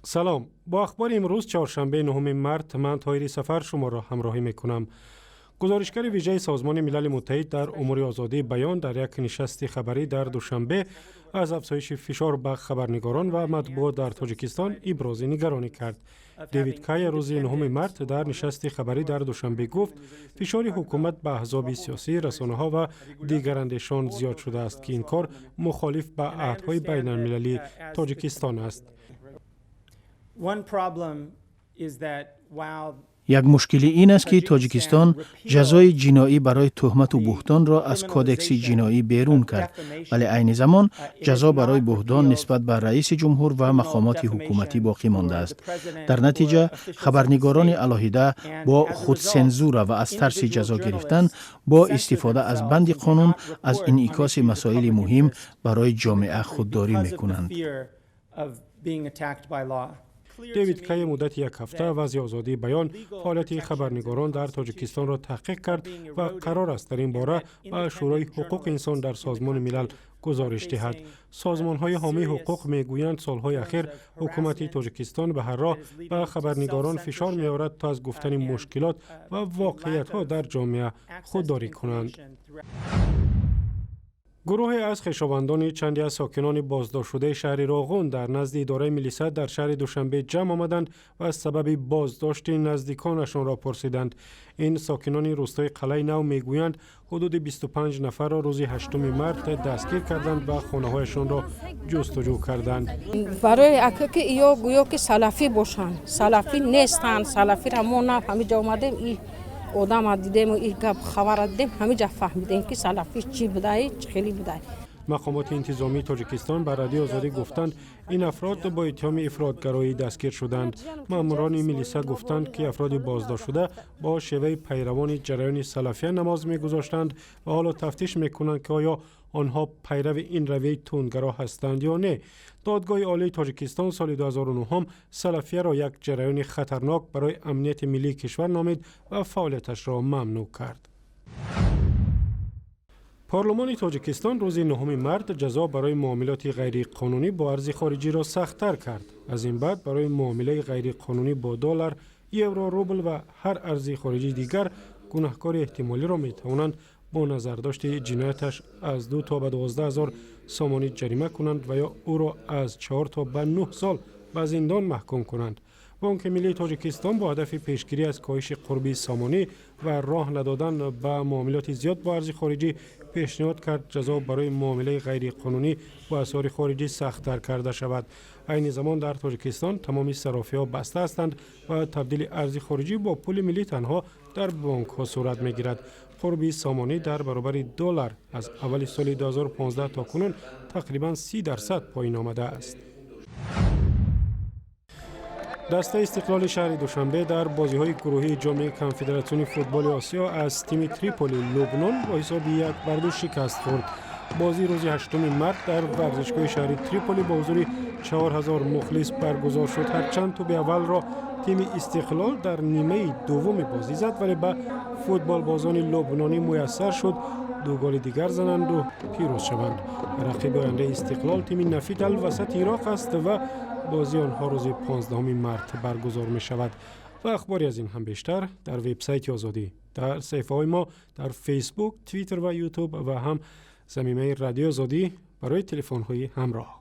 سلام، با اخبار امروز چهارشنبه 9 مارس من طاهری سفر شما را همراهی میکنم. گزارشگر ویژه سازمان ملل متحد در امور آزادی بیان در یک نشست خبری در دوشنبه از افزایش فشار بر خبرنگاران و مطبوعات در تاجیکستان ابراز نگرانی کرد. دیوید کای روز 9 مارس در نشست خبری در دوشنبه گفت فشار حکومت به احزاب سیاسی، رسانه‌ها و دیگر اندیشان زیاد شده است که این کار مخالف با عهدهای بین المللی تاجیکستان است. یک مشکل این است که تاجیکستان جزای جنایی برای تهمت و بهتان را از کودکس جنایی بیرون کرد، ولی عین زمان جزا برای بهتان نسبت به رئیس جمهور و مقامات حکومتی باقی مانده است. در نتیجه خبرنگاران علیحده با خودسنزور و از ترس جزا گرفتن با استفاده از بند قانون از انعکاس مسائل مهم برای جامعه خودداری می‌کنند. دیوید کای مدت یک هفته وضع آزادی بیان حالت خبرنگاران در تاجیکستان را تحقیق کرد و قرار است در این باره به شورای حقوق انسان در سازمان ملل گزارش دهد. سازمان‌های حامی حقوق میگویند سالهای اخیر حکومت تاجیکستان به هر راه به خبرنگاران فشار می‌آورد تا از گفتن مشکلات و واقعیت‌ها در جامعه خودداری کنند. گروهی از خویشاوندان چندی از ساکنان بازداشت شده شهر راغون در نزد اداره میلیسا در شهر دوشنبه جمع آمدند و از سبب بازداشت نزدیکانشان را پرسیدند. این ساکنان روستای قلعه نو میگویند حدود 25 نفر را روز 8 مارس دستگیر کردند و خانه‌هایشان را جستجو کردند. برای اکه ایو گویا که سلفی باشند، سلفی نیستند، سلفی را ما نفهمیدیم. اومدیم این آدم دیدیم و این خبر دیدیم همینجا فهمیدیم که سلفی چی بوده، خیلی بوده. مقامات انتظامی تاجیکستان به رادیو آزادی گفتند این افراد با اتهام افراطگرایی دستگیر شدند. ماموران میلیسا گفتند که افراد بازداشت شده با شیوه پیروان جریان سلفیه نماز میگذاشتند و حالا تفتیش میکنند که آیا آنها پیرو این رویه تندگرا هستند یا نه. دادگاه عالی تاجیکستان سال 2009 هم سلفیه را یک جریان خطرناک برای امنیت ملی کشور نامید و فعالیتش را ممنوع کرد. پارلمان تاجیکستان روز 9 مارس جزا برای معاملات غیر قانونی با ارز خارجی را سخت‌تر کرد. از این بعد برای معامله غیر قانونی با دلار، یورو، روبل و هر ارز خارجی دیگر گناهکار احتمالی را می‌توانند با نظرداشت جنایتش از 2 تا به 12,000 سامانی جریمه کنند و یا او را از 4 تا به 9 سال به زندان محکوم کنند. بانک ملی تاجیکستان با هدف پیشگیری از کاهش قربی سامانی و راه ندادن به معاملات زیاد با ارز خارجی پیشنهاد کرد جزا برای معامله غیر قانونی با اسعار خارجی سخت‌تر کرده شود. عین زمان در تاجیکستان تمامی صرافی‌ها بسته هستند و تبدیل ارز خارجی با پول ملی تنها در بانک‌ها صورت می‌گیرد. قربی سامانی در برابر دلار از اول سال 2015 تا کنون تقریباً 30% پایین آمده است. دسته استقلال شهر دوشنبه در بازی‌های گروهی جام کنفدراسیون فوتبال آسیا از تیم تریپولی لبنان با حساب 1-2 شکست خورد. بازی روز 8 مارس در ورزشگاه شهر تریپولی با حضور 4000 مخلص برگزار شد. هرچند توپ اول را تیم استقلال در نیمه دوم بازی زد ولی به فوتبال بازان لبنانی میسر شد 2 گل دیگر زنند و پیروز شوند. رقیب آینده استقلال تیم نفت الوسط عراق است و بازی آنها روز 15 مارس برگزار می شود. و اخباری از این هم بیشتر در وبسایت آزادی، در صفحه های ما در فیسبوک، توییتر و یوتیوب و هم زمینه رادیو آزادی برای تلفن های همراه.